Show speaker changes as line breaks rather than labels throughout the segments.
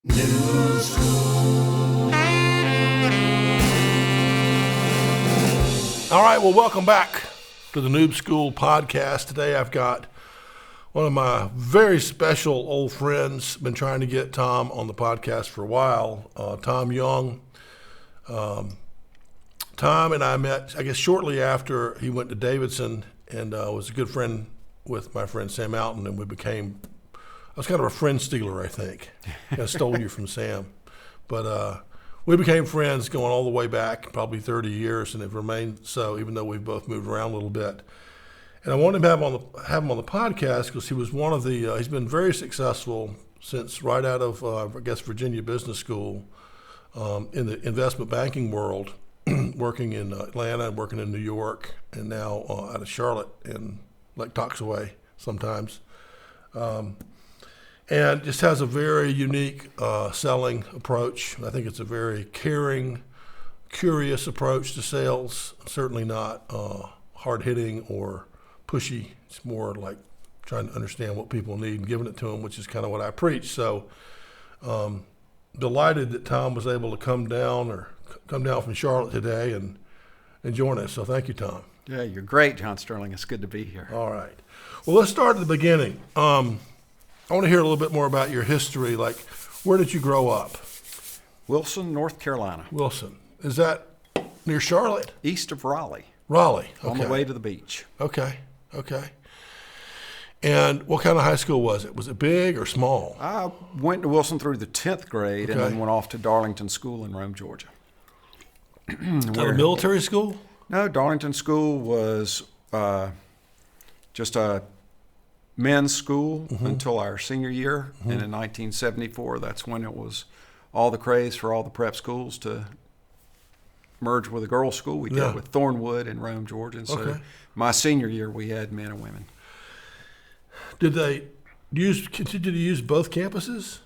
Noob School. All right, well, welcome back to the Noob School podcast. Today I've got one of my very special old friends. Been trying to get Thom on the podcast for a while, Thom Young. Thom and I met, I guess, shortly after he went to Davidson, and was a good friend with my friend Sam Alton, and I was kind of a friend stealer, I think. I stole you from Sam. But we became friends going all the way back, probably 30 years, and have remained so, even though we've both moved around a little bit. And I wanted to have him on the podcast because he was one of the, he's been very successful since right out of, I guess, Virginia Business School in the investment banking world, working in Atlanta, working in New York, and now out of Charlotte, and like talks away sometimes. And just has a very unique selling approach. I think it's a very caring, curious approach to sales. Certainly not hard-hitting or pushy. It's more like trying to understand what people need and giving it to them, which is kind of what I preach. So delighted that Thom was able to come down from Charlotte today and join us. So thank you, Thom.
Yeah, you're great, John Sterling. It's good to be here.
All right. Well, let's start at the beginning. I want to hear a little bit more about your history. Like, where did you grow up?
Wilson, North Carolina.
Wilson. Is that near Charlotte?
East of Raleigh.
Raleigh. Okay.
On the way to the beach.
Okay. And what kind of high school was it? Was it big or small?
I went to Wilson through the 10th grade and then went off to Darlington School in Rome, Georgia.
Is that a military school?
No, Darlington School was just a men's school until our senior year. And in 1974, that's when it was all the craze for all the prep schools to merge with a girls' school. We did it with Thornwood in Rome, Georgia. And so my senior year, we had men and women.
Did they continue to use both campuses?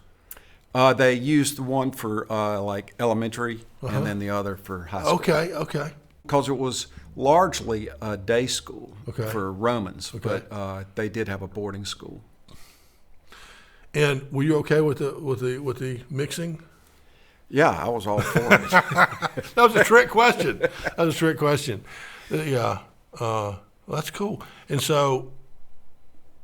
They used the one for like elementary and then the other for high school.
Okay.
Because it was largely a day school for Romans,
Okay.
but they did have a boarding school.
And were you okay with the mixing?
Yeah, I was all for it.
That was a trick question. Yeah, that's cool. And so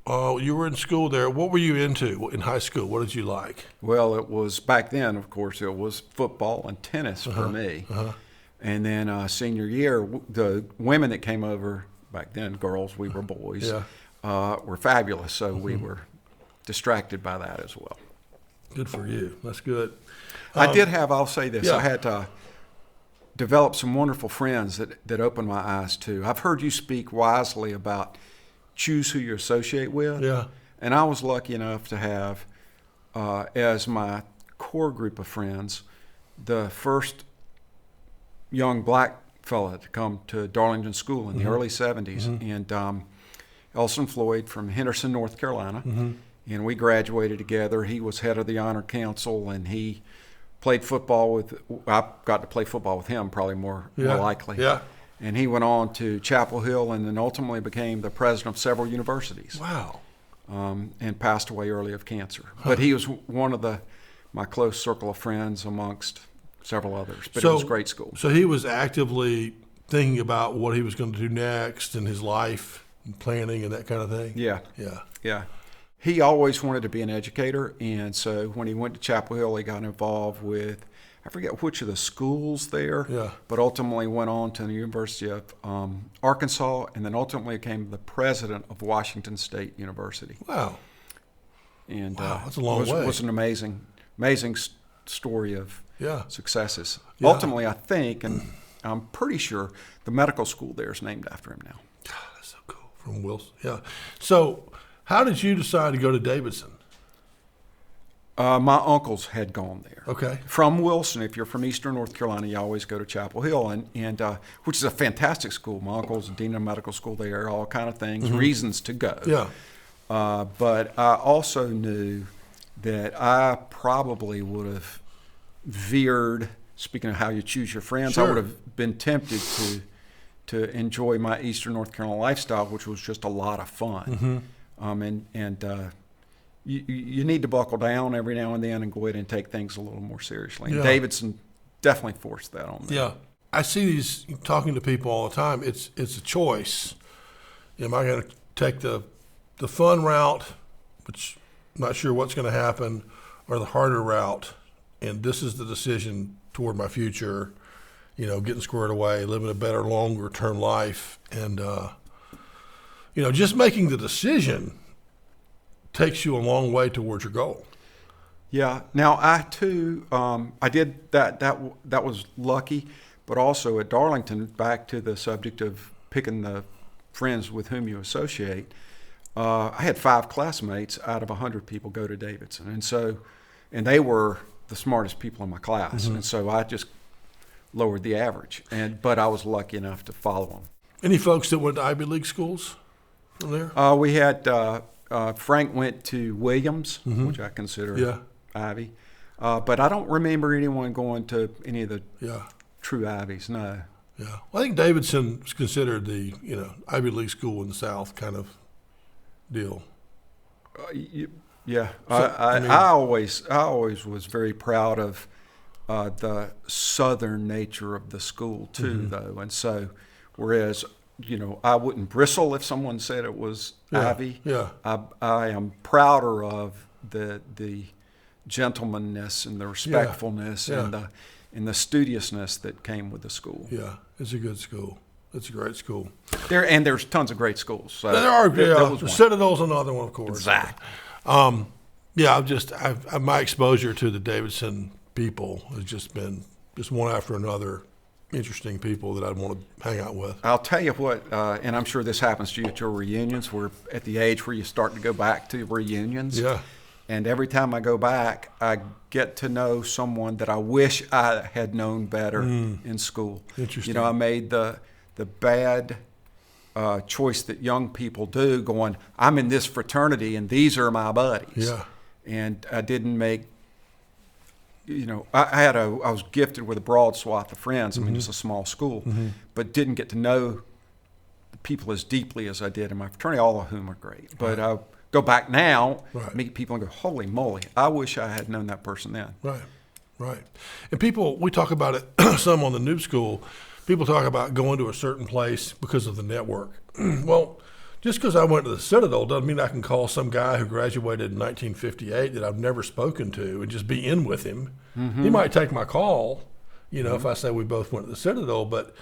you were in school there. What were you into in high school? What did you like?
Well, it was back then, of course, it was football and tennis for me. And then senior year, the women that came over back then, girls, we were boys, were fabulous. So we were distracted by that as well.
Good for you. That's good.
I'll say this, I had to develop some wonderful friends that opened my eyes too. I've heard you speak wisely about choose who you associate with.
Yeah.
And I was lucky enough to have, as my core group of friends, the first young black fella to come to Darlington School in the early 70s. And Elson Floyd from Henderson, North Carolina. And we graduated together. He was head of the honor council, and he played football I got to play football with him, probably more likely.
Yeah.
And he went on to Chapel Hill and then ultimately became the president of several universities.
Wow.
And passed away early of cancer. But he was one of my close circle of friends amongst several others. But it was a great school.
So he was actively thinking about what he was going to do next in his life, and planning and that kind of thing?
Yeah. He always wanted to be an educator, and so when he went to Chapel Hill, he got involved with, I forget which of the schools there, but ultimately went on to the University of Arkansas, and then ultimately became the president of Washington State University.
Wow.
And
that's a long way.
It was an amazing story of successes.
Yeah.
Ultimately, I think, and I'm pretty sure, the medical school there is named after him now.
God, that's so cool. From Wilson. Yeah. So how did you decide to go to Davidson?
My uncles had gone there.
Okay.
From Wilson, if you're from Eastern North Carolina, you always go to Chapel Hill, and which is a fantastic school. My uncle's a dean of medical school there, all kind of things, reasons to go.
Yeah.
But I also knew that I probably would have veered, speaking of how you choose your friends, I would have been tempted to enjoy my Eastern North Carolina lifestyle, which was just a lot of fun. you need to buckle down every now and then and go ahead and take things a little more seriously. And
Yeah.
Davidson definitely forced that on me.
Yeah. I see these talking to people all the time. It's a choice. Am I going to take the fun route, which I'm not sure what's going to happen, or the harder route? And this is the decision toward my future, getting squared away, living a better, longer term life. And, just making the decision takes you a long way towards your goal.
Yeah. Now, I too, I did that. That was lucky. But also at Darlington, back to the subject of picking the friends with whom you associate, I had 5 classmates out of 100 people go to Davidson. And they were the smartest people in my class. And so I just lowered the average. But I was lucky enough to follow them.
Any folks that went to Ivy League schools from there?
We had Frank went to Williams, which I consider Ivy. But I don't remember anyone going to any of the true Ivies, no.
Yeah. Well, I think Davidson is considered the, Ivy League school in the South kind of deal.
Yeah.
So,
I always was very proud of the Southern nature of the school, too, though. And so, whereas, I wouldn't bristle if someone said it was Ivy.
Yeah.
I am prouder of the gentlemanness and the respectfulness and the studiousness that came with the school.
Yeah, it's a good school. It's a great school.
There's tons of great schools. So
there are.
was
The
one.
Citadel's another one, of course.
Exactly.
My exposure to the Davidson people has just been one after another. Interesting people that I'd want to hang out with.
I'll tell you what, and I'm sure this happens to you at your reunions. We're at the age where you start to go back to reunions.
Yeah.
And every time I go back, I get to know someone that I wish I had known better in school.
Interesting.
I made the bad choice that young people do, going, I'm in this fraternity and these are my buddies.
Yeah.
And I didn't make, I was gifted with a broad swath of friends. I mean, it's a small school, but didn't get to know people as deeply as I did in my fraternity, all of whom are great. But I go back now, meet people and go, holy moly, I wish I had known that person then.
Right. And people, we talk about it some on the Noob School, people talk about going to a certain place because of the network. Well, just because I went to the Citadel doesn't mean I can call some guy who graduated in 1958 that I've never spoken to and just be in with him. He might take my call, if I say we both went to the Citadel, but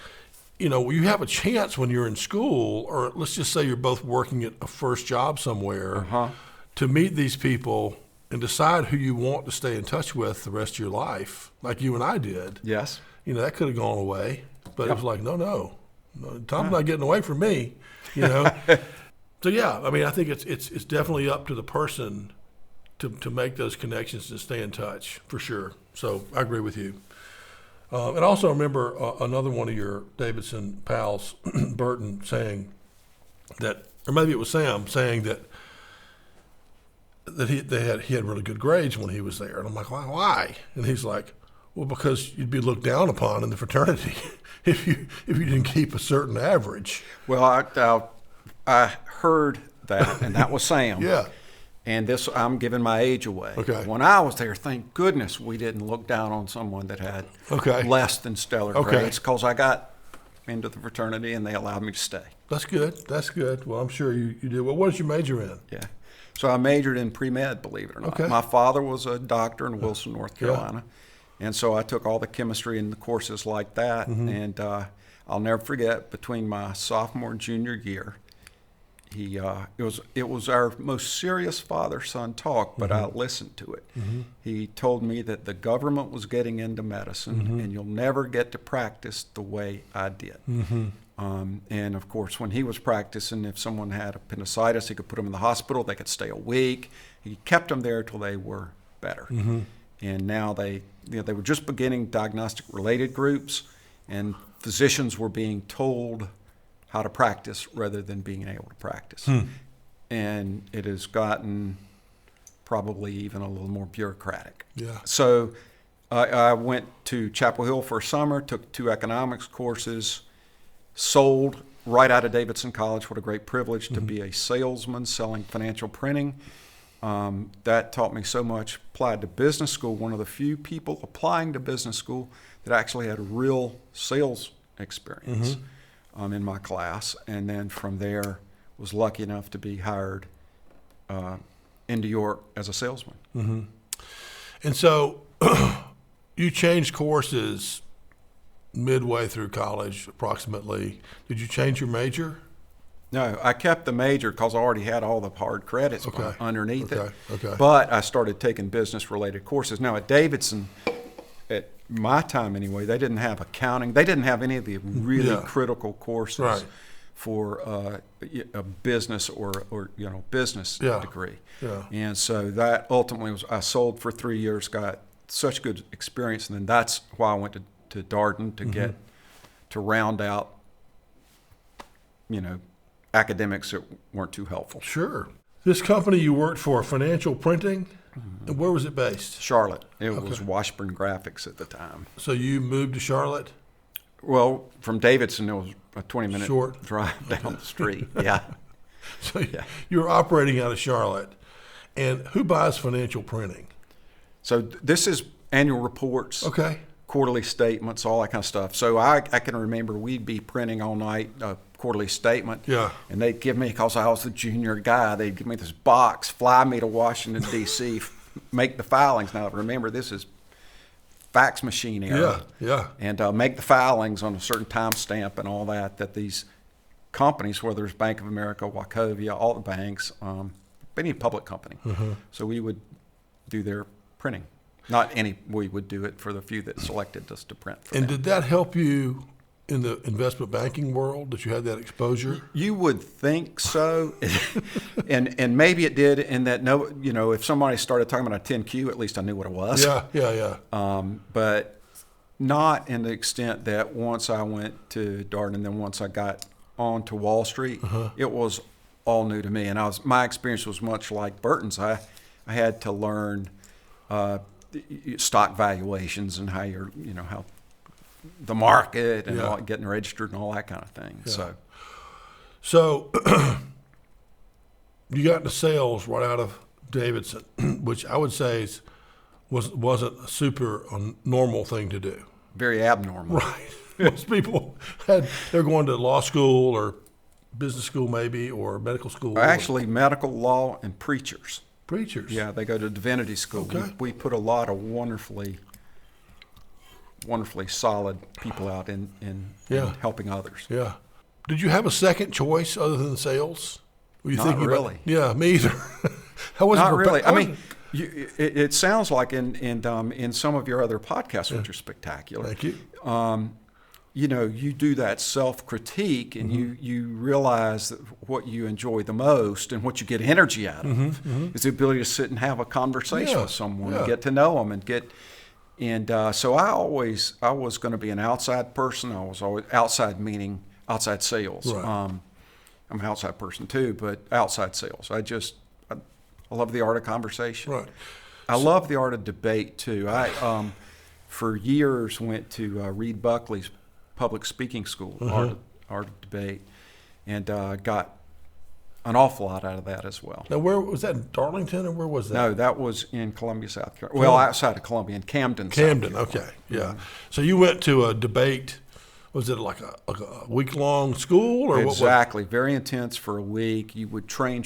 you have a chance when you're in school, or let's just say you're both working at a first job somewhere, to meet these people and decide who you want to stay in touch with the rest of your life, like you and I did.
Yes.
That could have gone away, but it was like, no, Tom's not getting away from me, So I think it's definitely up to the person to make those connections and stay in touch, for sure. So I agree with you. And I also remember another one of your Davidson pals, Burton, saying that, or maybe it was Sam, saying that he had really good grades when he was there. And I'm like, why? And he's like, well, because you'd be looked down upon in the fraternity if you didn't keep a certain average.
Well, I heard that, and that was Sam.
Yeah.
And I'm giving my age away.
Okay.
When I was there, thank goodness we didn't look down on someone that had less than stellar grades, because I got into the fraternity and they allowed me to stay.
That's good. Well, I'm sure you did. Well, what did you major in?
Yeah. So I majored in pre-med, believe it or not.
Okay.
My father was a doctor in Wilson, North Carolina. And so I took all the chemistry and the courses like that. And I'll never forget, between my sophomore and junior year, it was our most serious father-son talk, but I listened to it. He told me that the government was getting into medicine, and you'll never get to practice the way I did. And of course, when he was practicing, if someone had appendicitis, he could put them in the hospital. They could stay a week. He kept them there till they were better. And now they were just beginning diagnostic-related groups, and physicians were being told how to practice rather than being able to practice. And it has gotten probably even a little more bureaucratic.
Yeah.
So I went to Chapel Hill for a summer, took 2 economics courses, sold right out of Davidson College. What a great privilege to be a salesman selling financial printing. That taught me so much. Applied to business school, one of the few people applying to business school that actually had a real sales experience in my class. And then from there, was lucky enough to be hired in New York as a salesman.
And so you changed courses midway through college, approximately. Did you change your major?
No, I kept the major because I already had all the hard credits underneath it. But I started taking business-related courses. Now, at Davidson, at my time anyway, they didn't have accounting. They didn't have any of the really critical courses for a business or business degree. And so that ultimately was, I sold for 3 years, got such good experience, and then that's why I went to Darden to get to round out, academics that weren't too helpful.
Sure. This company you worked for, Financial Printing, and where was it based?
Charlotte. It was Washburn Graphics at the time.
So you moved to Charlotte?
Well, from Davidson, it was a 20-minute drive down the street.
So you were operating out of Charlotte. And who buys Financial Printing?
So this is annual reports. Quarterly statements, all that kind of stuff. So I can remember we'd be printing all night a quarterly statement. And they'd give me, because I was the junior guy, they'd give me this box, fly me to Washington, D.C., make the filings. Now, remember, this is fax machine era. And make the filings on a certain time stamp and all that these companies, whether it's Bank of America, Wachovia, all the banks, any public company. So we would do their printing. Not any, we would do it for the few that selected us to print for them.
Did that help you in the investment banking world, that you had that exposure?
You would think so. and maybe it did in that, if somebody started talking about a 10Q, at least I knew what it was. But not in the extent that once I went to Darden and then once I got on to Wall Street, it was all new to me. And my experience was much like Burton's. I had to learn stock valuations and how how the market and all, getting registered and all that kind of thing.
So you got into sales right out of Davidson, which I would say wasn't a super normal thing to do.
Very abnormal.
Right. Most people they're going to law school or business school maybe, or medical school.
Actually, medical, law, and preachers.
Preachers?
Yeah, they go to divinity school. We put a lot of wonderfully solid people out in helping others.
Did you have a second choice other than sales? Were you
Not
thinking
really.
Me either.
Not really. I mean, it sounds like in some of your other podcasts, which are spectacular.
Thank you.
You do that self-critique and you realize that what you enjoy the most and what you get energy out of is the ability to sit and have a conversation with someone and get to know them so I was going to be an outside person. I was always outside, meaning outside sales. I'm an outside person too, but outside sales. I love the art of conversation. I love the art of debate too. I for years went to Reed Buckley's public speaking school, art of debate, and got an awful lot out of that as well.
Now, where was that, in Darlington, or where was that?
No, that was in Columbia, South Carolina. Well, outside of Columbia, in Camden, South Carolina.
So you went to a debate, was it like a week-long school? Or
exactly. Very intense for a week. You would train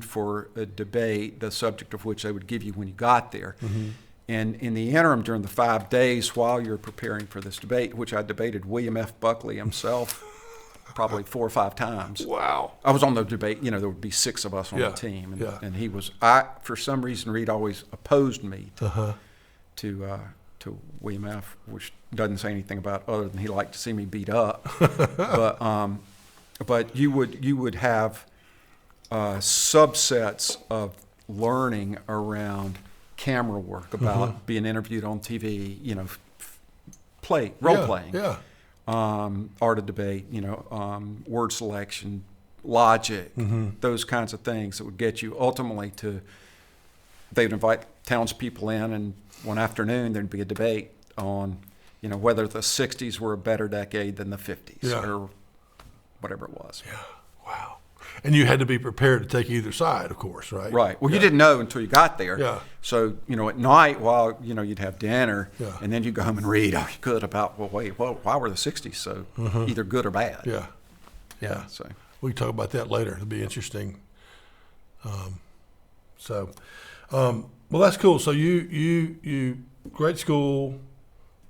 for a debate, the subject of which they would give you when you got there. And in the interim, during the 5 days while you're preparing for this debate, which I debated William F. Buckley himself probably 4 or 5 times.
Wow.
I was on the debate, there would be 6 of us on the team. And he was, for some reason, Reed always opposed me to William F., which doesn't say anything about other than he liked to see me beat up. But you would have subsets of learning around camera work, about being interviewed on TV, role playing, art of debate, word selection, logic, those kinds of things that would get you ultimately to. They would invite townspeople in, and one afternoon there'd be a debate on, whether the '60s were a better decade than the '50s or whatever it was.
Yeah. Wow. And you had to be prepared to take either side, of course, right?
Right. Well, you didn't know until you got there.
Yeah.
So, at night while, you'd have dinner,
Yeah.
and then you'd go home and read, you could, about, why were the 60s so either good or bad?
Yeah. Yeah.
So
We can talk about that later. It'll be interesting. Well, that's cool. So you great school,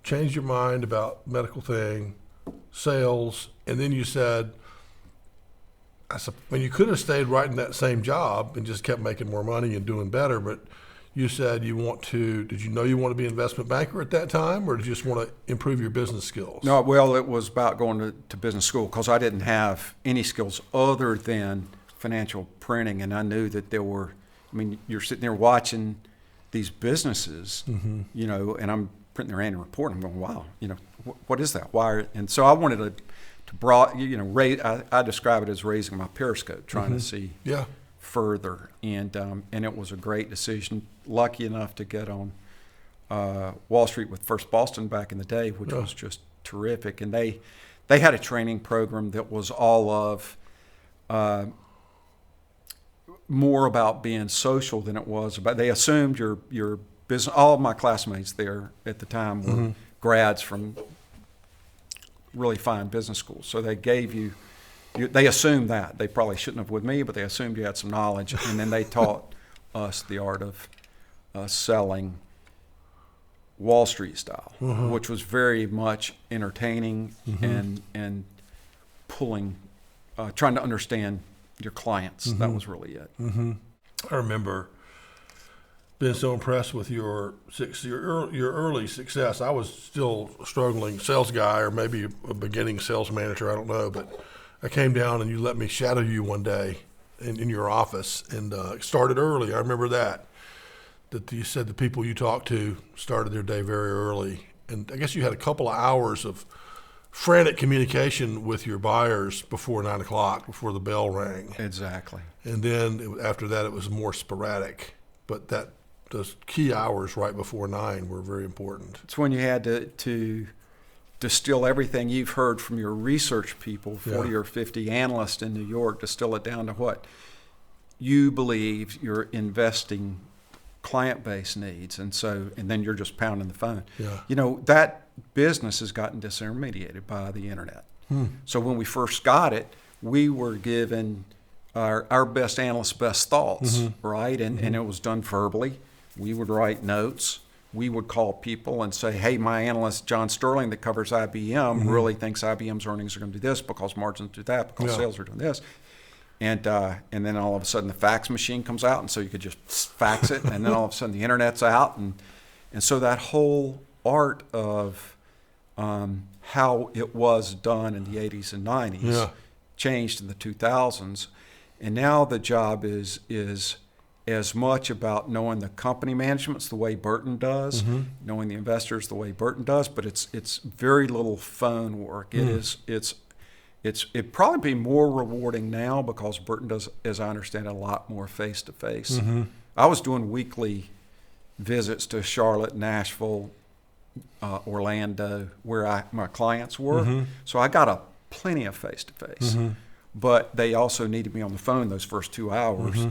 changed your mind about medical thing, sales, and then you said, you could have stayed right in that same job and just kept making more money and doing better, but you said did you know you want to be an investment banker at that time, or did you just want to improve your business skills?
No, well, it was about going to business school because I didn't have any skills other than financial printing, and I knew that there were, you're sitting there watching these businesses, and I'm printing their annual report, and I'm going, wow, what is that? And so I wanted to I describe it as raising my periscope, trying to see further, and it was a great decision. Lucky enough to get on Wall Street with First Boston back in the day, which was just terrific. And they had a training program that was all of more about being social than it was about. They assumed your business. All of my classmates there at the time were grads from really fine business schools, so they gave you. They assumed that. They probably shouldn't have with me, but they assumed you had some knowledge, and then they taught us the art of selling Wall Street style, which was very much entertaining and pulling, trying to understand your clients. That was really it.
I remember being so impressed with your early success. I was still a struggling sales guy, or maybe a beginning sales manager, I don't know, but I came down and you let me shadow you one day in your office, and it started early. I remember that you said the people you talked to started their day very early, and I guess you had a couple of hours of frantic communication with your buyers before 9 o'clock, before the bell rang.
Exactly.
And then after that, it was more sporadic, but those key hours right before 9 were very important.
It's when you had to distill everything you've heard from your research people, 40 or 50 analysts in New York, distill it down to what you believe your investing client base needs. And then you're just pounding the phone.
Yeah.
That business has gotten disintermediated by the internet. So when we first got it, we were given our best analysts' best thoughts, right? And it was done verbally. We would write notes. We would call people and say, hey, my analyst, John Sterling, that covers IBM, really thinks IBM's earnings are going to do this because margins do that, because sales are doing this. And then all of a sudden the fax machine comes out, and so you could just fax it, and then all of a sudden the internet's out. And so that whole art of how it was done in the 80s and 90s changed in the 2000s. And now the job is as much about knowing the company managements the way Burton does, knowing the investors the way Burton does, but it's very little phone work. It'd probably be more rewarding now because Burton does, as I understand it, a lot more face-to-face. I was doing weekly visits to Charlotte, Nashville, Orlando, where my clients were. So I got plenty of face-to-face. But they also needed me on the phone those first 2 hours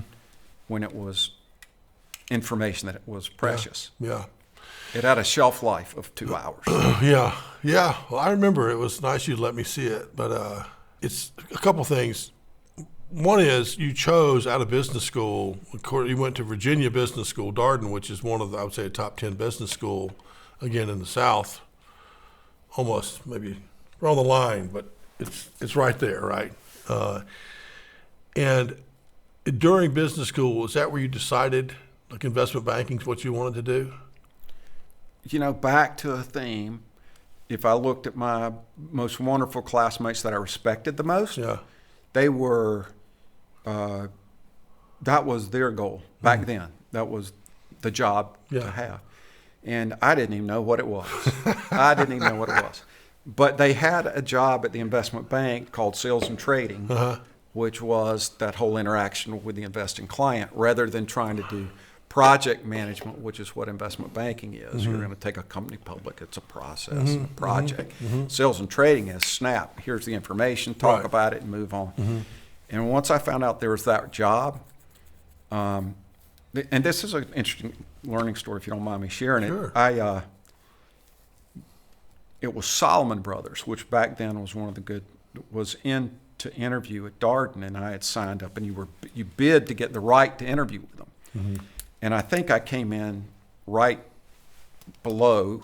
when it was information that it was precious.
Yeah.
It had a shelf life of 2 hours.
Yeah. Well, I remember it was nice you let me see it, but it's a couple things. One is you chose out of business school. You went to Virginia Business School, Darden, which is one of the, I would say, a top 10 business school, again in the South, almost maybe on the line, but it's right there, right? And during business school, is that where you decided, like, investment banking is what you wanted to do?
Back to a theme, if I looked at my most wonderful classmates that I respected the most, they were, that was their goal back then. That was the job to have. And I didn't even know what it was. But they had a job at the investment bank called sales and trading, which was that whole interaction with the investing client, rather than trying to do project management, which is what investment banking is. You're going to take a company public. It's a process, and a project. Sales and trading is snap. Here's the information, talk about it, and move on. And once I found out there was that job, and this is an interesting learning story, if you don't mind me sharing
Sure.
it. It was Solomon Brothers, which back then was one of the good, was in to interview at Darden, and I had signed up, and you bid to get the right to interview with them.
Mm-hmm.
And I think I came in right below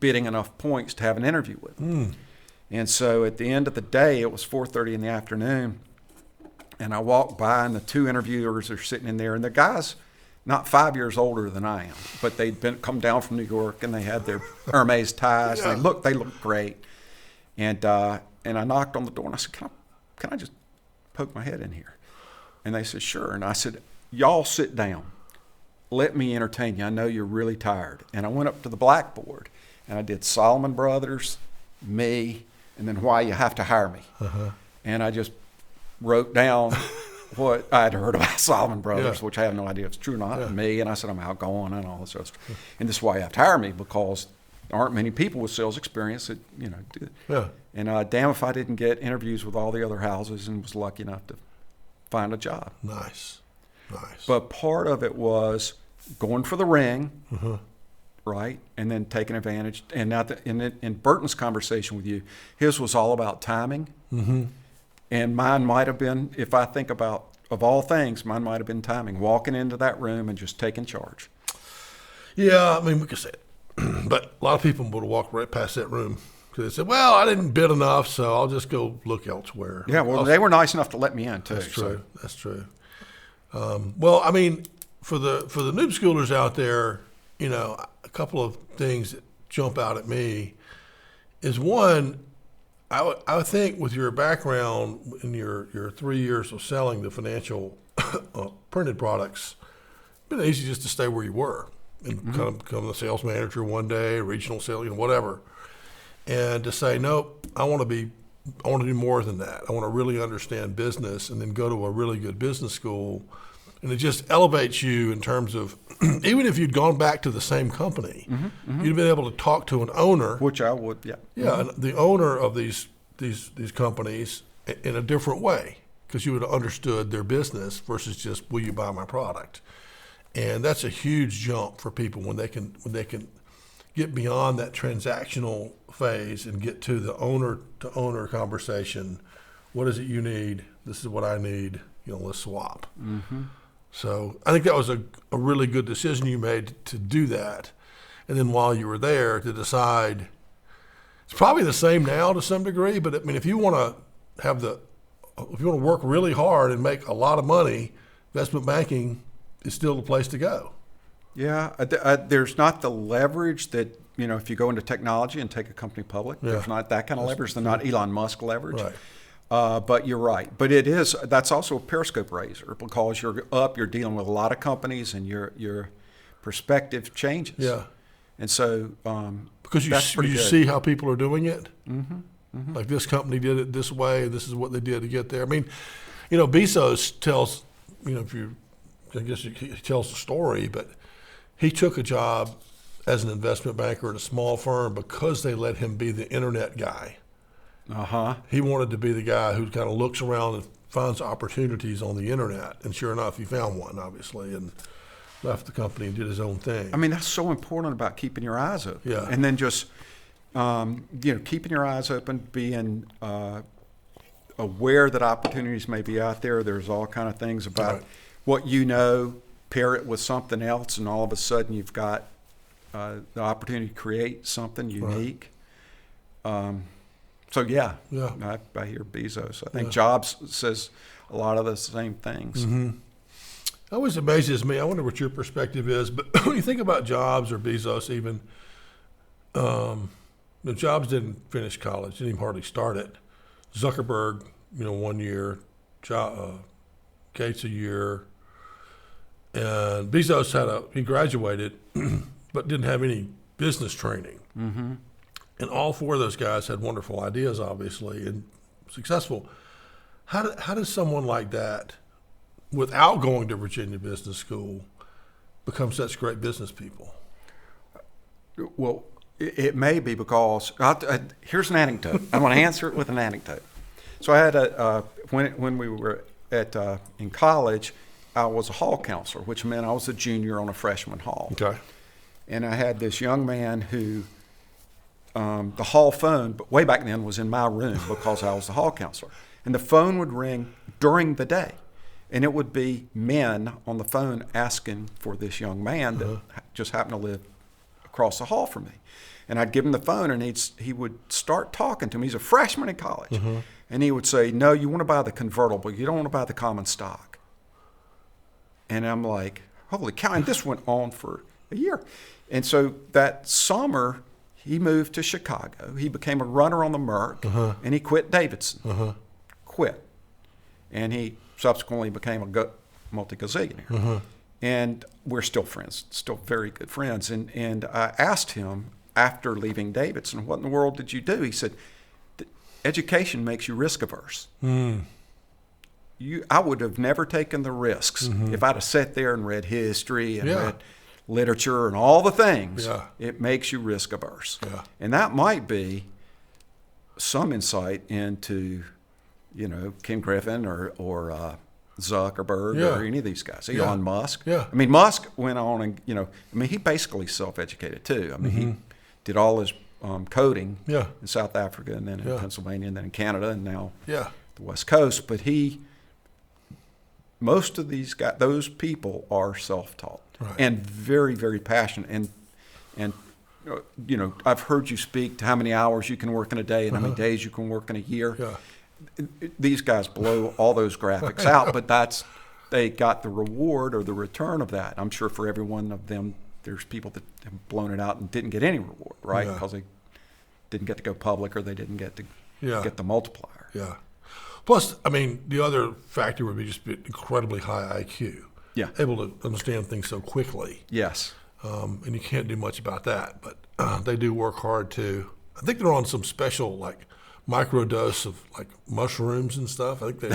bidding enough points to have an interview with them. And so at the end of the day, it was 4:30 in the afternoon, and I walked by, and the two interviewers are sitting in there, and the guys not 5 years older than I am, but they'd come down from New York, and they had their Hermes ties.
Yeah.
And they looked great. And I knocked on the door, and I said, can I just poke my head in here? And they said, sure. And I said, y'all sit down. Let me entertain you. I know you're really tired. And I went up to the blackboard, and I did Solomon Brothers, me, and then why you have to hire me.
Uh-huh.
And I just wrote down what I'd heard about Solomon Brothers,
Yeah.
which I have no idea if it's true or not,
Yeah.
me. And I said, I'm outgoing and all this other stuff. And this is why you have to hire me, because there aren't many people with sales experience that, do it.
Yeah.
And damn if I didn't get interviews with all the other houses and was lucky enough to find a job.
Nice.
But part of it was going for the ring,
Uh-huh.
right, and then taking advantage. And now in Burton's conversation with you, his was all about timing.
Mm-hmm.
And mine might have been, if I think about, of all things, mine might have been timing, walking into that room and just taking charge.
Yeah, I mean, we could say it. But a lot of people would walk right past that room because they said, well, I didn't bid enough, so I'll just go look elsewhere.
Yeah, well, they were nice enough to let me in, too.
That's true. That's true. Well, I mean, for the noob schoolers out there, a couple of things that jump out at me is one, I would think with your background in your 3 years of selling the financial printed products, it'd been easy just to stay where you were and kind of become the sales manager one day, regional sales, whatever, and to say, nope, I want to do more than that. I want to really understand business, and then go to a really good business school, and it just elevates you in terms of even if you'd gone back to the same company, you'd been able to talk to an owner,
Which I would, yeah.
yeah, and the owner of these companies in a different way, because you would have understood their business versus just, will you buy my product? And that's a huge jump for people when they can get beyond that transactional phase and get to the owner to owner conversation. What is it you need? This is what I need. Let's swap.
Mm-hmm.
So I think that was a really good decision you made to do that. And then while you were there to decide, it's probably the same now to some degree, but I mean, if you want to work really hard and make a lot of money, investment banking is still the place to go.
Yeah, there's not the leverage that, if you go into technology and take a company public,
Yeah.
there's not that kind of leverage. They're not Elon Musk leverage.
Right.
But you're right. But that's also a periscope raiser, because you're dealing with a lot of companies, and your perspective changes.
Yeah.
And so
Because
that's pretty
you
good.
see how people are doing it.
Mm-hmm. Mm-hmm.
Like, this company did it this way. This is what they did to get there. I mean, Bezos tells, he tells the story, but he took a job as an investment banker at a small firm because they let him be the internet guy.
Uh-huh.
He wanted to be the guy who kind of looks around and finds opportunities on the internet. And sure enough, he found one, obviously, and left the company and did his own thing.
I mean, that's so important about keeping your eyes open.
Yeah.
And then just, keeping your eyes open, being aware that opportunities may be out there. There's all kind of things about
Right.
what pair it with something else, and all of a sudden you've got the opportunity to create something unique. So yeah, I hear Bezos. I think Jobs says a lot of the same things.
Mm-hmm. It always amazes me. I wonder what your perspective is, but when you think about Jobs or Bezos even, Jobs didn't finish college, didn't even hardly start it. Zuckerberg, 1 year, Gates a year, and Bezos he graduated, but didn't have any business training.
Mm-hmm.
And all four of those guys had wonderful ideas, obviously, and successful. How does someone like that, without going to Virginia Business School, become such great business people?
Well, it may be because here's an anecdote. I'm going to answer it with an anecdote. So I had when we were in college, I was a hall counselor, which meant I was a junior on a freshman hall.
Okay.
And I had this young man who, the hall phone, but way back then, was in my room because I was the hall counselor. And the phone would ring during the day. And it would be men on the phone asking for this young man that just happened to live across the hall from me. And I'd give him the phone, and he would start talking to me. He's a freshman in college. And he would say, no, you want to buy the convertible. You don't want to buy the common stock. And I'm like, holy cow. And this went on for a year. And so that summer, he moved to Chicago. He became a runner on the Merc, and he quit Davidson. Quit. And he subsequently became a multi-gazillionaire. And we're still friends, still very good friends. And I asked him after leaving Davidson, what in the world did you do? He said, education makes you risk averse. I would have never taken the risks if I'd have sat there and read history and read literature and all the things. It makes you risk averse. And that might be some insight into, Ken Griffin or Zuckerberg or any of these guys. Elon Musk. I mean, Musk went on and, he basically self-educated too. I mean, he did all his coding in South Africa and then in Pennsylvania and then in Canada and now the West Coast. But most of these guys, those people are self-taught and very, very passionate. And I've heard you speak to how many hours you can work in a day and how many days you can work in a year. These guys blow all those graphics out, but they got the reward or the return of that. I'm sure for every one of them, there's people that have blown it out and didn't get any reward, right? Because they didn't get to go public or they didn't get to get the multiplier.
Plus, I mean, the other factor would be just incredibly high IQ. Able to understand things so quickly. And you can't do much about that, but they do work hard too. I think they're on some special microdose of mushrooms and stuff. I think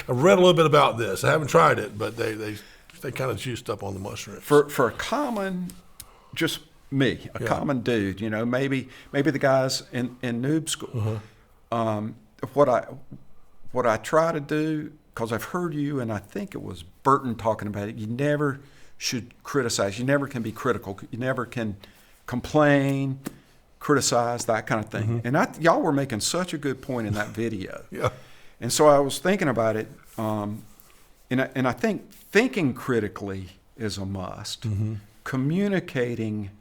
I've read a little bit about this. I haven't tried it, but they kind of juiced up on the mushrooms.
For a common, just me, a common dude, maybe the guys in Noob School. What I try to do, because I've heard you, and I think it was Burton talking about it, you never should criticize. You never can be critical. You never can complain, criticize, that kind of thing. And y'all were making such a good point in that video. And so I was thinking about it, and I think thinking critically is a must. Communicating,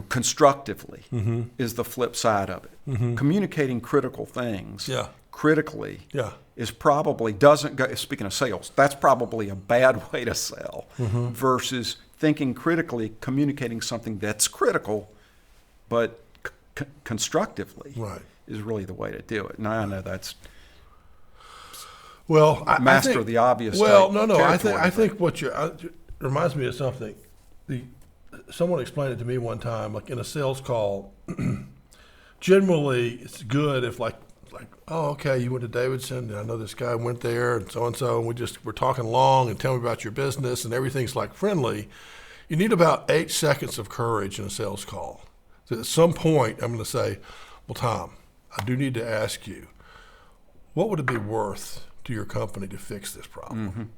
constructively is the flip side of it. Communicating critical things critically is probably doesn't go. Speaking of sales, that's probably a bad way to sell. Versus thinking critically, communicating something that's critical, but constructively is really the way to do it. And I know that's I think, the obvious.
I think what reminds me of something. Someone explained it to me one time, in a sales call. Generally, it's good if oh, okay, you went to Davidson, and I know this guy went there, and so, and we're talking long, and tell me about your business, and everything's friendly. You need about 8 seconds of courage in a sales call. So at some point, I'm going to say, well, Tom, I do need to ask you, what would it be worth to your company to fix this problem?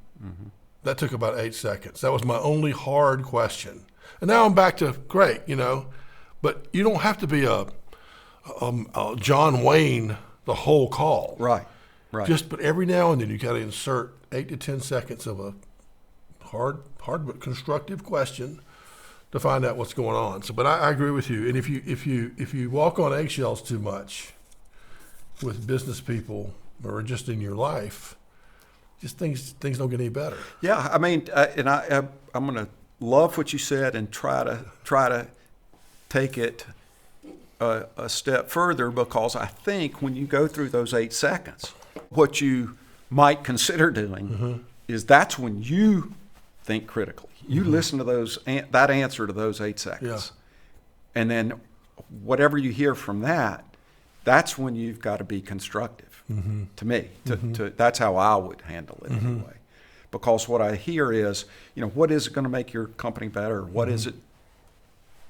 That took about 8 seconds. That was my only hard question. And now I'm back to great, but you don't have to be a John Wayne the whole call. Right. But every now and then you got to insert 8 to 10 seconds of a hard but constructive question to find out what's going on. So, but I agree with you. And if you walk on eggshells too much with business people or just in your life, just things don't get any better.
I mean, and I'm going to love what you said and try to take it a step further, because I think when you go through those 8 seconds, what you might consider doing is that's when you think critically. You listen to that answer to those 8 seconds, and then whatever you hear from that's when you've got to be constructive. To me, that's how I would handle it anyway. Because what I hear is, what is it going to make your company better? What is it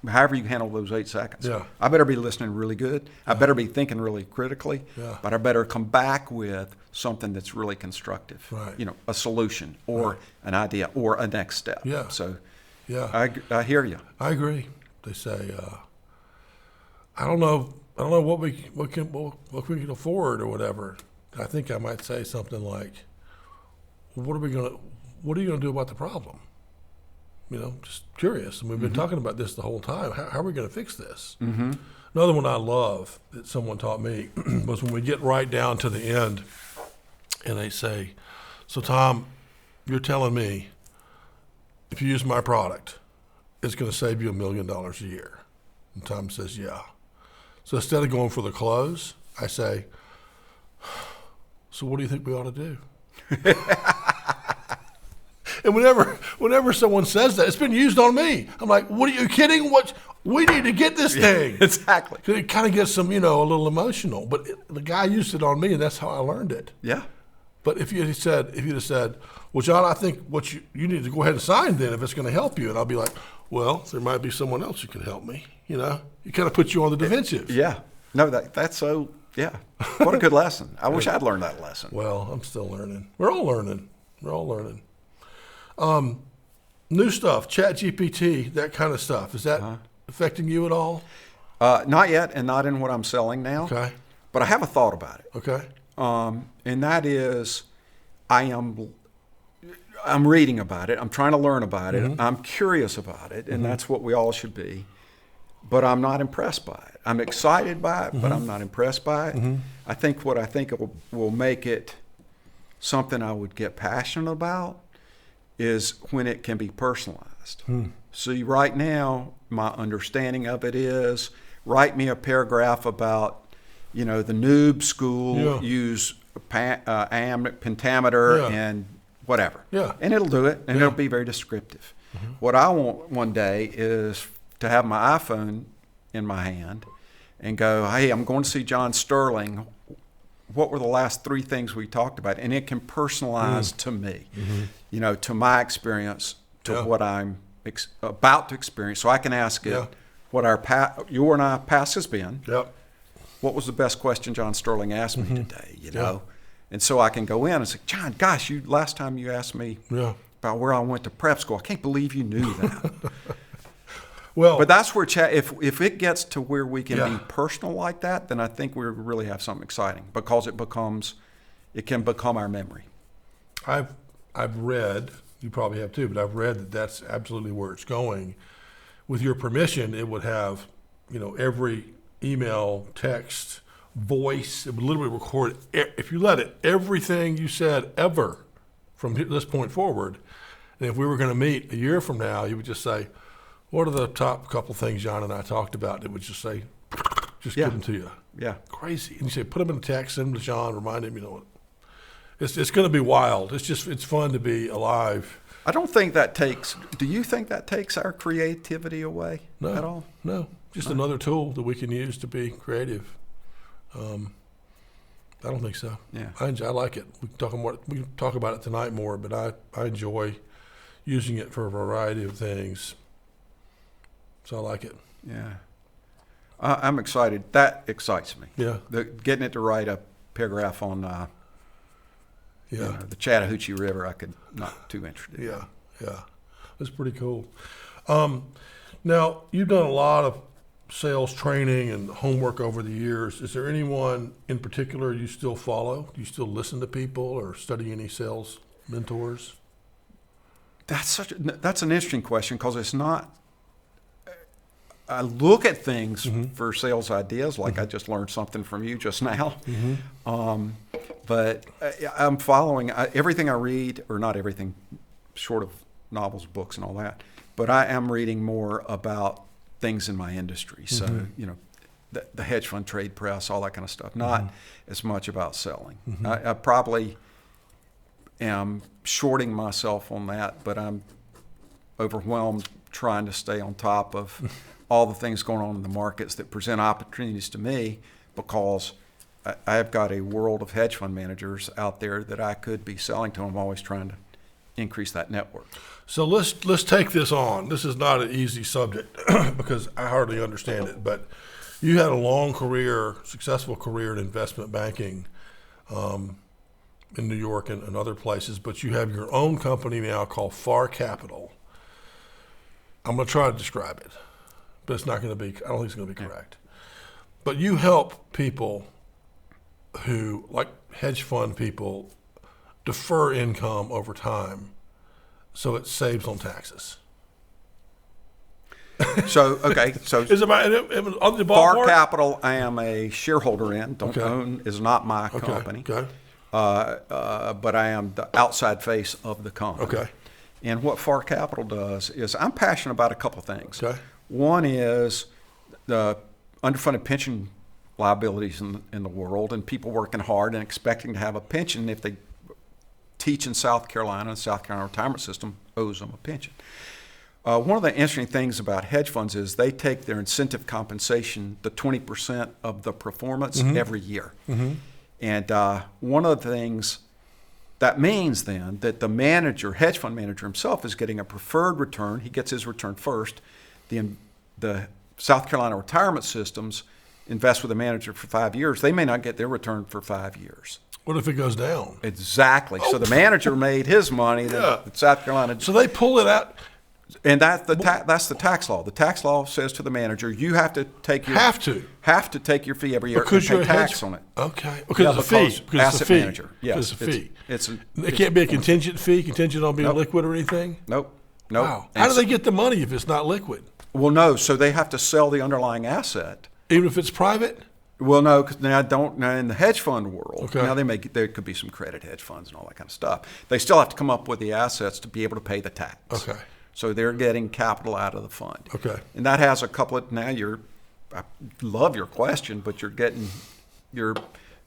however you handle those 8 seconds.
Yeah.
I better be listening really good. I better be thinking really critically.
Yeah.
But I better come back with something that's really constructive.
Right.
You know, a solution or an idea or a next step.
Yeah.
So
Yeah.
I hear you.
I agree. They say, I don't know what we can afford or whatever. I think I might say something like, what are you gonna do about the problem? You know, just curious. And we've been talking about this the whole time. How are we going to fix this? Mm-hmm. Another one I love that someone taught me was when we get right down to the end, and they say, "So Tom, you're telling me if you use my product, it's going to save you $1 million a year?" And Tom says, "Yeah." So instead of going for the close, I say, "So what do you think we ought to do?" And whenever someone says that, it's been used on me. I'm like, "What are you kidding? We need to get this thing."
Exactly.
So it kind of gets some, a little emotional. But the guy used it on me, and that's how I learned it.
Yeah.
But if you'd have said, "Well, John, I think what you need to go ahead and sign then if it's going to help you," and I'll be like, "Well, there might be someone else who can help me." You kind of puts you on the defensive.
Yeah. No, that's so. Yeah. What a good lesson. I wish I'd learned that lesson.
Well, I'm still learning. We're all learning. New stuff, ChatGPT, that kind of stuff. Is that affecting you at all?
Not yet, and not in what I'm selling now.
Okay.
But I have a thought about it.
Okay.
And that is, I'm reading about it. I'm trying to learn about it. I'm curious about it, and that's what we all should be. But I'm not impressed by it. I'm excited by it, but I'm not impressed by it. I think what it will make it something I would get passionate about is when it can be personalized. See, right now, my understanding of it is, write me a paragraph about, the Noob School, use pentameter and whatever.
Yeah.
And it'll do it, and it'll be very descriptive. What I want one day is to have my iPhone in my hand and go, "Hey, I'm going to see John Sterling. What were the last 3 things we talked about?" And it can personalize to me, to my experience, to what I'm about to experience. So I can ask it what your and our past has been.
Yep.
What was the best question John Sterling asked me today, And so I can go in and say, "John, gosh, last time you asked me about where I went to prep school, I can't believe you knew that."
Well,
but that's where if it gets to where we can be personal like that, then I think we really have something exciting because it can become our memory.
I've read, you probably have too, but I've read that that's absolutely where it's going. With your permission, it would have, every email, text, voice. It would literally record, if you let it, everything you said ever from this point forward. And if we were going to meet a year from now, you would just say, "What are the top couple things John and I talked about?" It would just say, give them to you.
Yeah.
Crazy. And you say, put them in a text, send them to John, remind him, It's going to be wild. It's fun to be alive.
I don't think do you think that takes our creativity away at all?
No. Just another tool that we can use to be creative. I don't think so.
Yeah.
I like it. We can talk about it tonight more, but I enjoy using it for a variety of things. So I like it.
Yeah. I'm excited. That excites me.
Yeah.
Getting it to write a paragraph on the Chattahoochee River, I could not too interested.
Yeah. That's pretty cool. Now, you've done a lot of sales training and homework over the years. Is there anyone in particular you still follow? Do you still listen to people or study any sales mentors?
That's an interesting question because it's not. I look at things for sales ideas, like I just learned something from you just now. But I'm following everything I read, or not everything, short of novels, books, and all that. But I am reading more about things in my industry. So, the hedge fund trade press, all that kind of stuff. Not as much about selling. I probably am shorting myself on that, but I'm overwhelmed trying to stay on top of all the things going on in the markets that present opportunities to me, because I've got a world of hedge fund managers out there that I could be selling to. I'm always trying to increase that network.
So let's take this on. This is not an easy subject because I hardly understand it. But you had a long career, successful career in investment banking in New York and other places. But you have your own company now called FARCapital. I'm going to try to describe it, but it's not going to be. I don't think it's going to be correct. But you help people who, like hedge fund people, defer income over time, so it saves on taxes.
So
Is it on the ballpark?
FARCapital, I am a shareholder in. Don't own is not my company.
Okay.
But I am the outside face of the company.
Okay.
And what FARCapital does is I'm passionate about a couple of things.
Okay.
One is the underfunded pension liabilities in the world, and people working hard and expecting to have a pension if they teach in South Carolina. The South Carolina retirement system owes them a pension. One of the interesting things about hedge funds is they take their incentive compensation, the 20% of the performance every year. And one of the things that means then that the manager, hedge fund manager himself, is getting a preferred return. He gets his return first. The South Carolina retirement systems invest with a manager for 5 years. They may not get their return for 5 years.
What if it goes down?
Exactly. So the manager made his money. The South Carolina.
So they pull it out.
And that's the tax law. The tax law says to the manager, you have to take your take your fee every year
because
and pay tax on it.
Okay, because it's a fee. Because
asset
it's a fee.
manager. Yes,
it's a fee. It can't be a contingent fee, contingent on being liquid or anything.
Nope.
Wow. How do they get the money if it's not liquid?
Well, no. So they have to sell the underlying asset,
even if it's private.
Well, no, because now in the hedge fund world, now there could be some credit hedge funds and all that kind of stuff. They still have to come up with the assets to be able to pay the tax.
Okay.
So they're getting capital out of the fund.
Okay.
And that has a couple of, I love your question, but you're getting your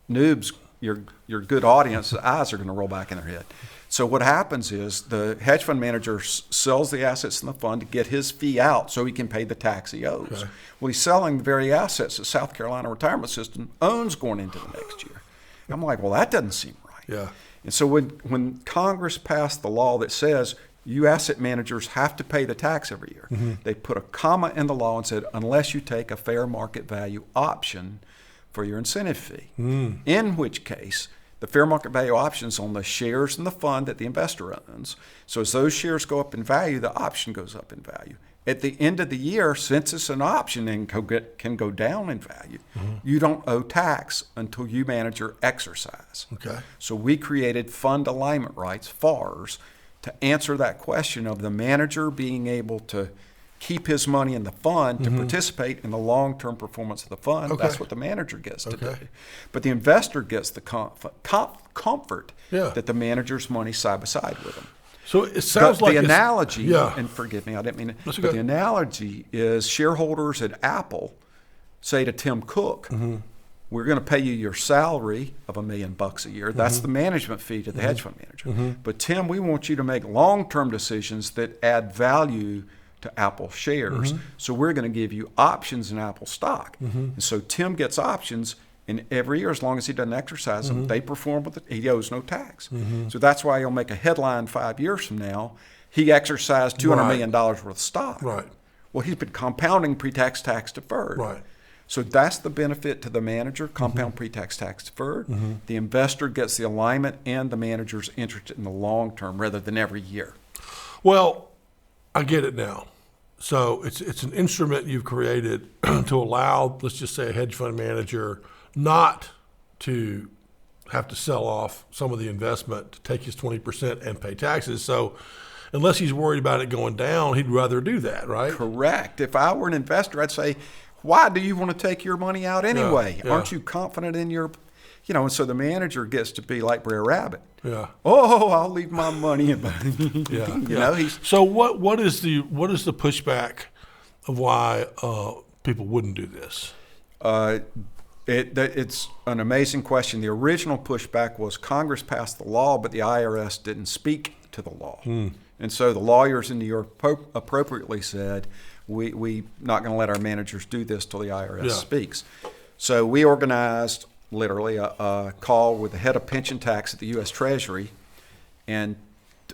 noobs, your good audience, eyes are going to roll back in their head. So what happens is the hedge fund manager sells the assets in the fund to get his fee out so he can pay the tax he owes. Okay. Well, he's selling the very assets that South Carolina retirement system owns going into the next year. I'm like, well, that doesn't seem right.
Yeah.
And so when Congress passed the law that says you asset managers have to pay the tax every year, they put a comma in the law and said, unless you take a fair market value option for your incentive fee, in which case the fair market value option is on the shares in the fund that the investor owns. So as those shares go up in value, the option goes up in value. At the end of the year, since it's an option and can go down in value, you don't owe tax until you manager exercise.
Okay.
So we created fund alignment rights, FARs, to answer that question of the manager being able to keep his money in the fund to participate in the long-term performance of the fund. Okay. That's what the manager gets to do. But the investor gets the comfort that the manager's money side by side with him.
So it sounds like
the analogy, and forgive me, I didn't mean it, but the analogy is shareholders at Apple say to Tim Cook, we're going to pay you your salary of $1 million a year. That's the management fee to the hedge fund manager. But Tim, we want you to make long-term decisions that add value to Apple shares. So we're going to give you options in Apple stock. And so Tim gets options, and every year, as long as he doesn't exercise them, they perform with it. He owes no tax. So that's why he'll make a headline 5 years from now. He exercised $200 million worth of stock.
Right.
Well, he's been compounding pre-tax tax deferred.
Right.
So that's the benefit to the manager, compound pre-tax tax deferred. The investor gets the alignment, and the manager's interested in the long term rather than every year.
Well, I get it now. So it's an instrument you've created to allow, let's just say, a hedge fund manager not to have to sell off some of the investment to take his 20% and pay taxes. So unless he's worried about it going down, he'd rather do that, right?
Correct. If I were an investor, I'd say, why do you want to take your money out anyway?
Yeah.
Aren't you confident in your, and so the manager gets to be like Brer Rabbit.
Yeah.
Oh, I'll leave my money in.
So what is the pushback of why people wouldn't do this?
It's an amazing question. The original pushback was Congress passed the law, but the IRS didn't speak to the law. And so the lawyers in New York appropriately said, we're not going to let our managers do this till the IRS speaks. So we organized literally a call with the head of pension tax at the U.S. Treasury and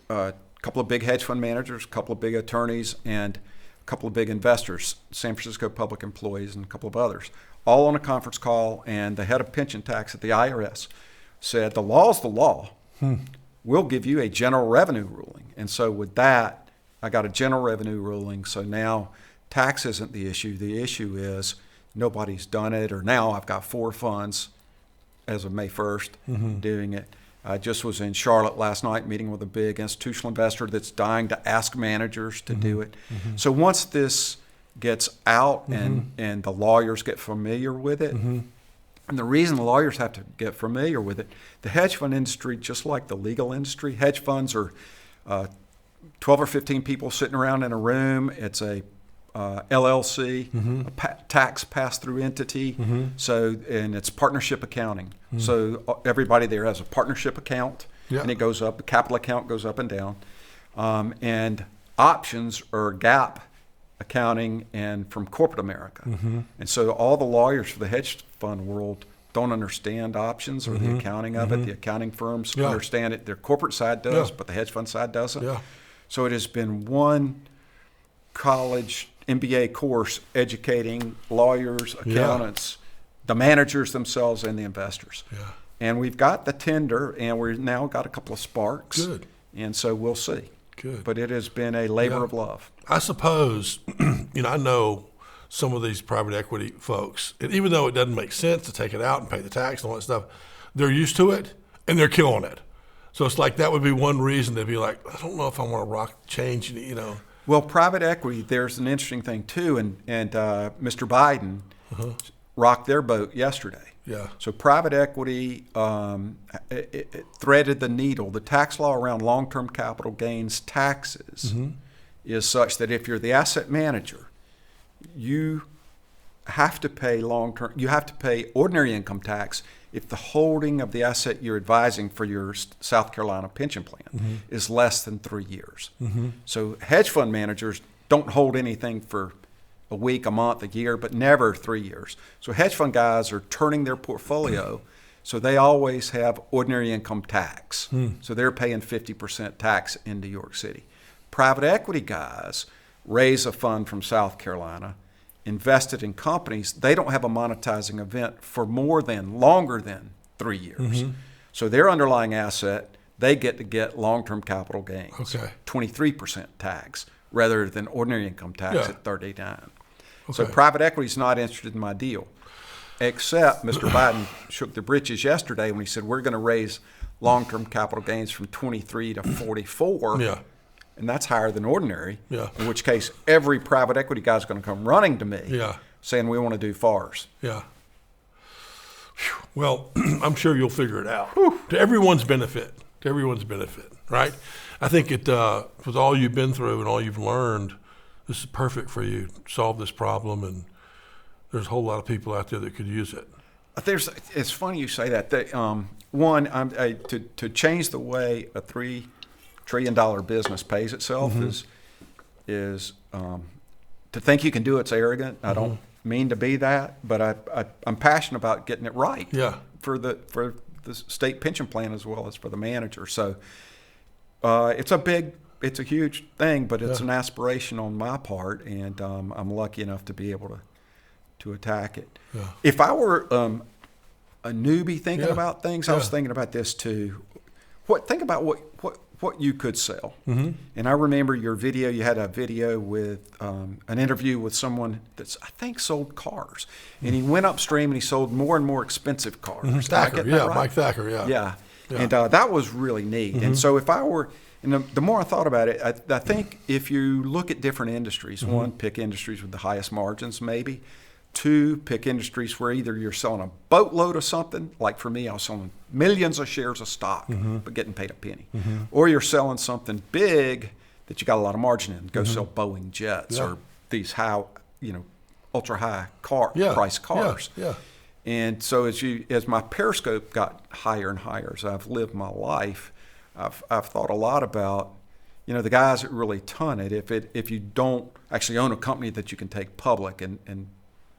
a couple of big hedge fund managers, a couple of big attorneys, and a couple of big investors, San Francisco public employees and a couple of others, all on a conference call. And the head of pension tax at the IRS said, the law's the law. We'll give you a general revenue ruling. And so with that, I got a general revenue ruling. So now tax isn't the issue. The issue is nobody's done it, or now I've got 4 funds as of May 1st doing it. I just was in Charlotte last night meeting with a big institutional investor that's dying to ask managers to do it. So once this gets out and the lawyers get familiar with it, and the reason the lawyers have to get familiar with it, the hedge fund industry, just like the legal industry, hedge funds are 12 or 15 people sitting around in a room. It's a LLC, a tax pass-through entity. So, and it's partnership accounting. So everybody there has a partnership account, and it goes up. The capital account goes up and down. And options are GAAP accounting and from corporate America. And so all the lawyers for the hedge fund world don't understand options or the accounting of it. The accounting firms understand it. Their corporate side does, but the hedge fund side doesn't. So it has been one college MBA course educating lawyers, accountants, the managers themselves, and the investors. And we've got the tender, and we've now got a couple of sparks.
Good.
And so we'll see.
Good.
But it has been a labor of love.
I suppose, I know some of these private equity folks, and even though it doesn't make sense to take it out and pay the tax and all that stuff, they're used to it and they're killing it. So it's like that would be one reason to be like, I don't know if I want to rock change,
Well, private equity, there's an interesting thing too, and Mr. Biden rocked their boat yesterday. So private equity it threaded the needle. The tax law around long-term capital gains taxes is such that if you're the asset manager, you have to pay ordinary income tax if the holding of the asset you're advising for your South Carolina pension plan is less than 3 years. So hedge fund managers don't hold anything for a week, a month, a year, but never 3 years. So hedge fund guys are turning their portfolio, so they always have ordinary income tax. So they're paying 50% tax in New York City. Private equity guys raise a fund from South Carolina, invested in companies. They don't have a monetizing event for longer than 3 years. So their underlying asset, they get long-term capital gains, 23% tax, rather than ordinary income tax at 39%. So private equity is not interested in my deal, except Mr. Biden shook the britches yesterday when he said we're going to raise long-term capital gains from 23 to 44, and that's higher than ordinary. In which case, every private equity guy is going to come running to me, saying we want to do FARs.
Well, I'm sure you'll figure it out to everyone's benefit. Right? I think it with all you've been through and all you've learned, this is perfect for you to solve this problem, and there's a whole lot of people out there that could use it.
It's funny you say that. To change the way a $3 trillion business pays itself is to think you can do it's arrogant. I don't mean to be that, but I'm passionate about getting it right. For the state pension plan as well as for the manager. So it's a huge thing, but it's an aspiration on my part, and I'm lucky enough to be able to attack it. If I were a newbie thinking about things, I was thinking about this too. Think about what you could sell. And I remember your video. You had a video with an interview with someone that's, I think, sold cars, and he went upstream and he sold more and more expensive cars.
Thacker, right? Mike Thacker,
And that was really neat. And so if I were, and the more I thought about it, I think if you look at different industries, one, pick industries with the highest margins, maybe. Two, pick industries where either you're selling a boatload of something, like for me, I was selling millions of shares of stock, but getting paid a penny. Or you're selling something big that you got a lot of margin in. Go sell Boeing jets or these high, ultra high price cars. And so as my periscope got higher and higher as I've lived my life, I've thought a lot about, the guys that really ton it. If you don't actually own a company that you can take public and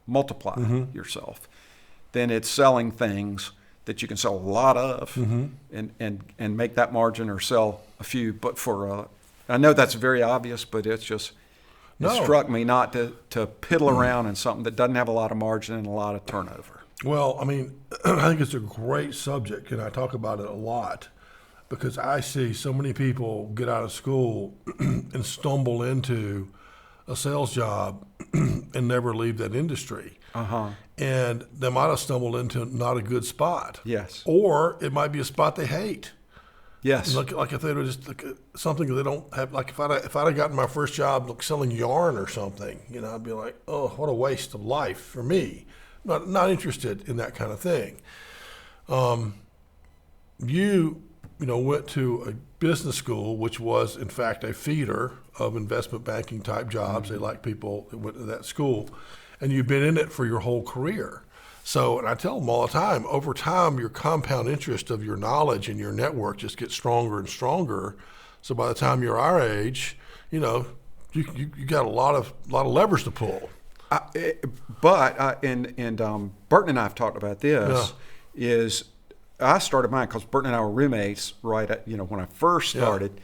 multiply yourself, then it's selling things that you can sell a lot of and make that margin or sell a few. But I know that's very obvious, but it's just, it struck me not to piddle around in something that doesn't have a lot of margin and a lot of turnover.
Well, I mean, I think it's a great subject, and I talk about it a lot because I see so many people get out of school and stumble into a sales job and never leave that industry. And they might have stumbled into not a good spot.
Yes.
Or it might be a spot they hate.
Yes.
Like if they were just something they don't have, like if I'd have gotten my first job like selling yarn or something, I'd be like, oh, what a waste of life for me. Not interested in that kind of thing. You went to a business school, which was in fact a feeder of investment banking type jobs. They like people that went to that school, and you've been in it for your whole career. So, and I tell them all the time, over time, your compound interest of your knowledge and your network just gets stronger and stronger. So by the time you're our age, you got a lot of levers to pull.
But Burton and I have talked about this. Is I started mine because Burton and I were roommates right at, when I first started.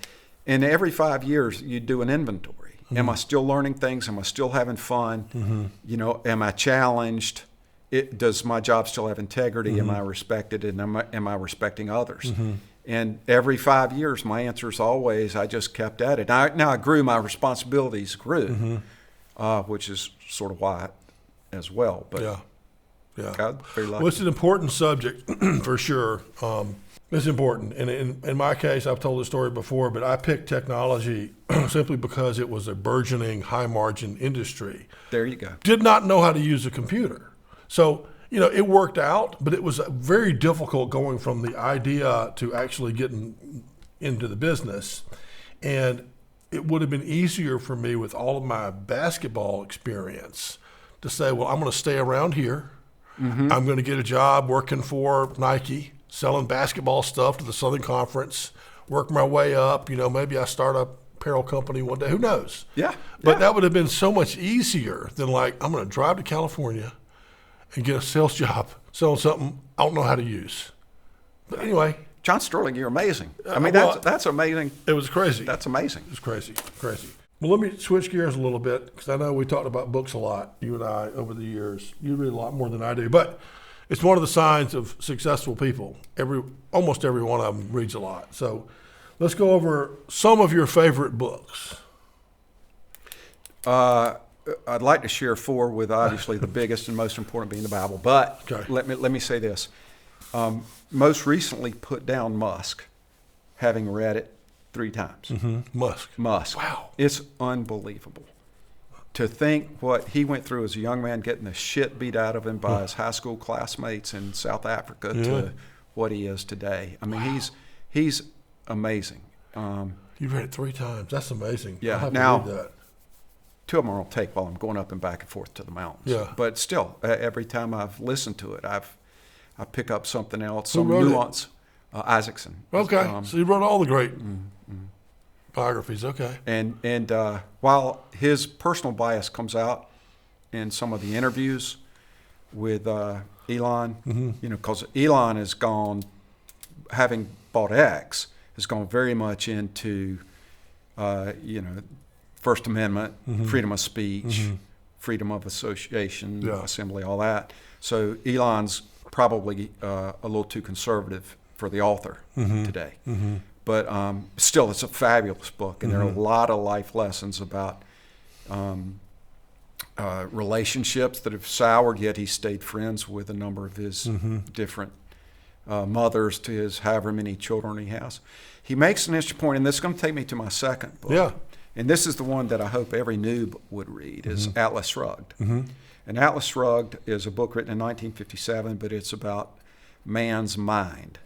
And every 5 years you do an inventory. Am I still learning things? Am I still having fun? Am I challenged? Does my job still have integrity? Am I respected? And am I respecting others? And every 5 years, my answer is always, I just kept at it. Now I grew, my responsibilities grew, which is sort of why as well. But God, very lucky.
Well, it's an important subject for sure. It's important. And in my case, I've told this story before, but I picked technology simply because it was a burgeoning, high-margin industry.
There you go.
Did not know how to use a computer. So, it worked out, but it was very difficult going from the idea to actually getting into the business. And it would have been easier for me with all of my basketball experience to say, well, I'm going to stay around here. I'm going to get a job working for Nike, selling basketball stuff to the Southern Conference, work my way up. Maybe I start a apparel company one day. Who knows? But that would have been so much easier than I'm going to drive to California and get a sales job selling something I don't know how to use. But anyway.
John Sterling, you're amazing. I mean, that's amazing.
It was crazy.
That's amazing.
It was crazy. Well, let me switch gears a little bit because I know we talked about books a lot, you and I, over the years. You read a lot more than I do. But it's one of the signs of successful people. Almost every one of them reads a lot. So let's go over some of your favorite books.
I'd like to share 4 with obviously the biggest and most important being the Bible. But let me say this. Most recently put down Musk, having read it 3 times.
Musk.
Wow. It's unbelievable. To think what he went through as a young man, getting the shit beat out of him by his high school classmates in South Africa to what he is today. I mean, he's amazing.
You've read it 3 times. That's amazing.
Yeah.
I'll have
Now,
to read that.
2 of them are on tape while I'm going up and back and forth to the mountains.
Yeah.
But still, every time I've listened to it, I pick up something else,
Who
some
wrote
nuance. Isaacson.
Okay. So you wrote all the great biographies. Okay.
And while his personal bias comes out in some of the interviews with Elon, because Elon has gone, having bought X, has gone very much into, First Amendment, freedom of speech, freedom of association, assembly, all that. So Elon's probably a little too conservative for the author today. But still, it's a fabulous book, and there are a lot of life lessons about relationships that have soured, yet he stayed friends with a number of his different mothers to his however many children he has. He makes an interesting point, and this is going to take me to my second book.
Yeah.
And this is the one that I hope every noob would read, is Atlas Shrugged. And Atlas Shrugged is a book written in 1957, but it's about man's mind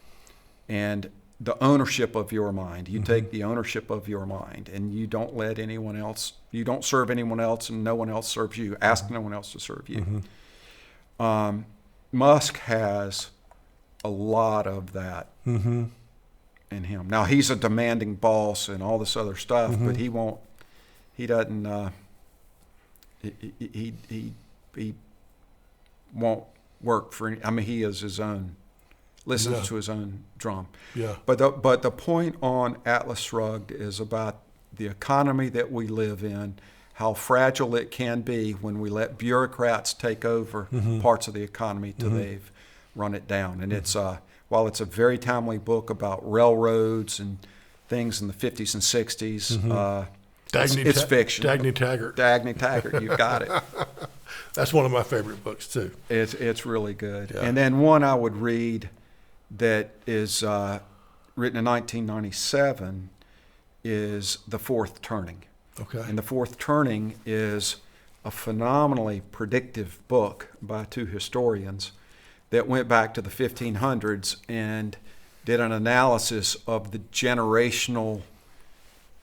and the ownership of your mind. You take the ownership of your mind, and you don't let anyone else, you don't serve anyone else, and no one else serves you. Ask no one else to serve you. Musk has a lot of that in him. Now, he's a demanding boss and all this other stuff, but he doesn't he won't work for any, I mean, he is his own listens to his own drum.
Yeah.
But the point on Atlas Shrugged is about the economy that we live in, how fragile it can be when we let bureaucrats take over parts of the economy till they've run it down. And it's while it's a very timely book about railroads and things in the 50s and 60s, it's fiction.
Dagny Taggart.
Dagny Taggart, you got it.
That's one of my favorite books too.
It's really good.
Yeah.
And then one I would read that is written in 1997 is The Fourth Turning.
Okay.
And The Fourth Turning is a phenomenally predictive book by two historians that went back to the 1500s and did an analysis of the generational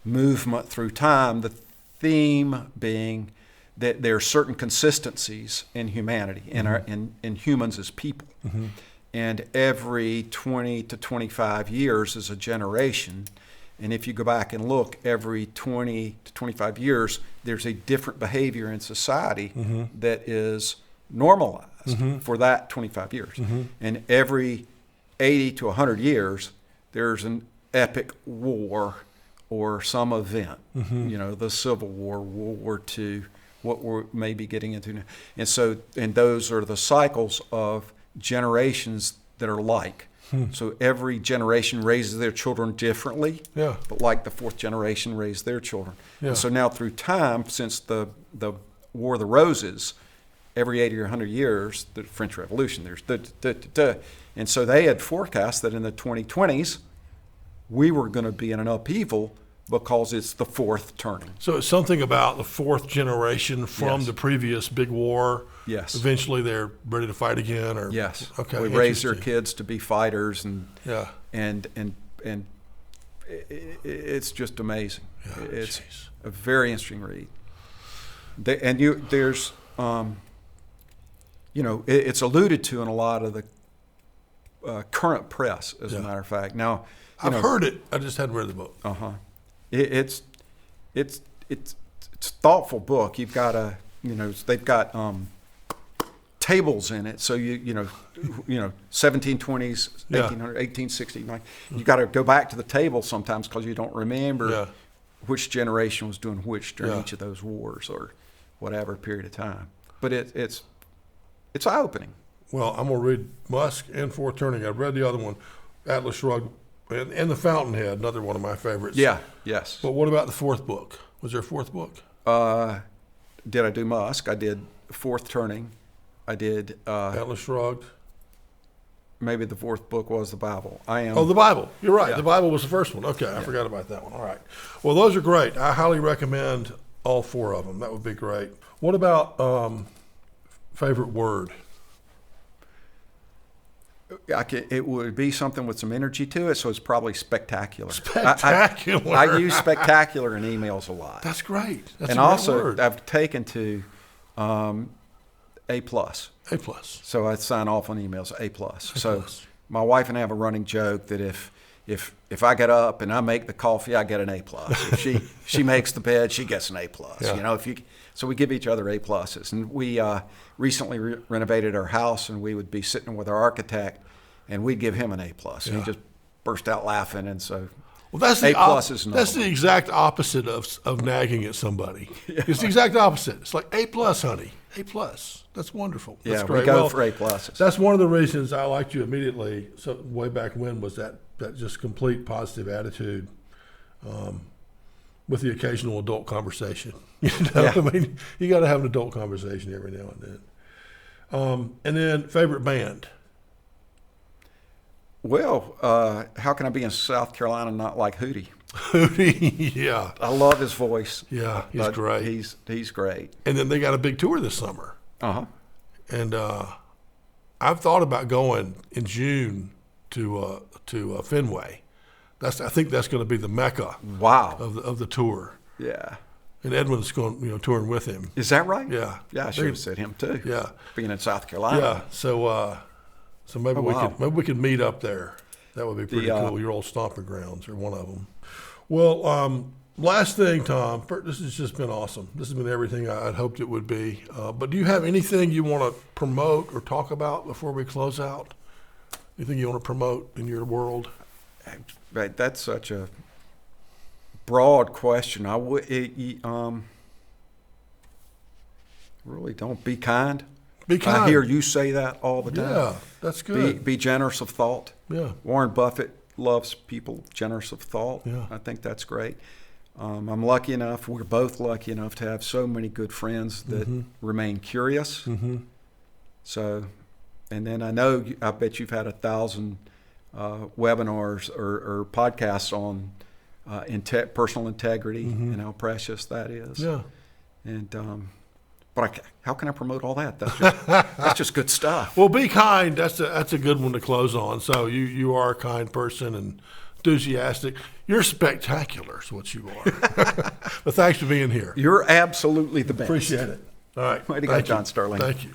movement through time, the theme being that there are certain consistencies in humanity, in humans as people. And every 20 to 25 years is a generation. And if you go back and look, every 20 to 25 years, there's a different behavior in society that is normalized for that 25 years. And every 80 to 100 years, there's an epic war or some event, the Civil War, World War II, what we're maybe getting into now. And those are the cycles of generations that are like. So every generation raises their children differently, but like the fourth generation raised their children. And so now through time, since the War of the Roses, every 80 or 100 years, the French Revolution, and so they had forecast that in the 2020s, we were going to be in an upheaval because it's the fourth turning.
So it's something about the fourth generation from the previous big war.
Yes.
Eventually they're ready to fight again, or
Okay. We raise their kids to be fighters, and it's just amazing. It's a very interesting read. There's it's alluded to in a lot of the current press, as a matter of fact. Now,
I've heard it. I just hadn't read the book.
It's a thoughtful book. You've got they've got tables in it. So you know 1720s, 1800, 1860. You got to go back to the table sometimes because you don't remember which generation was doing which during each of those wars or whatever period of time. But it's eye-opening.
Well, I'm gonna read Musk and Fourth Turning. I've read the other one, Atlas Shrugged, and The Fountainhead, another one of my favorites.
Yes.
But what about the fourth book? Was there a fourth book?
Did I do Musk? I did Fourth Turning. I did
Atlas Shrugged.
Maybe the fourth book was the Bible.
The Bible. You're right. The Bible was the first one. Okay, I forgot about that one. All right. Well, those are great. I highly recommend all four of them. That would be great. What about favorite word?
It would be something with some energy to it, so it's probably spectacular.
Spectacular.
I use spectacular in emails a lot.
That's great. That's
and
a great
also,
word.
I've taken to A+.
A+.
So I sign off on emails A+. So my wife and I have a running joke that if I get up and I make the coffee, I get an A+. If she makes the bed, she gets an A+. So we give each other A+. And we recently renovated our house, and we would be sitting with our architect, and we'd give him an A+. And he just burst out laughing, and so
that's
A+
the
is
that's the exact opposite of nagging at somebody. It's the exact opposite. It's like A+, honey. A+. That's wonderful. That's great.
We go for A+.
That's one of the reasons I liked you immediately. So way back when was that just complete positive attitude, with the occasional adult conversation. I mean, you got to have an adult conversation every now and then. And then favorite band.
Well, how can I be in South Carolina and not like Hootie?
Hootie, yeah.
I love his voice.
Yeah, he's great.
He's great.
And then they got a big tour this summer. And I've thought about going in June to Fenway. I think that's going to be the mecca.
Wow.
Of the tour.
Yeah.
And Edwin's going, touring with him.
Is that right?
Yeah.
Yeah, I should have said him too.
Yeah.
Being in South Carolina.
Yeah. So maybe we could meet up there. That would be pretty cool. Your old stomping grounds or one of them. Well, last thing, Tom. This has just been awesome. This has been everything I'd hoped it would be. But do you have anything you want to promote or talk about before we close out? Anything you want to promote in your world?
Right, that's such a broad question. I would really don't be kind.
Be kind.
I hear you say that all the time.
Yeah, that's good.
Be generous of thought.
Yeah.
Warren Buffett loves people generous of thought.
Yeah.
I think that's great. I'm lucky enough, we're both lucky enough to have so many good friends that remain curious. So, and then I bet you've had 1,000 webinars or podcasts on personal integrity and how precious that is.
Yeah.
And but how can I promote all that? That's just good stuff.
Well, be kind. That's a good one to close on. So you are a kind person and enthusiastic. You're spectacular is what you are. But thanks for being here.
You're absolutely the best.
Appreciate it. All right.
Way to go, John Sterling.
Thank you.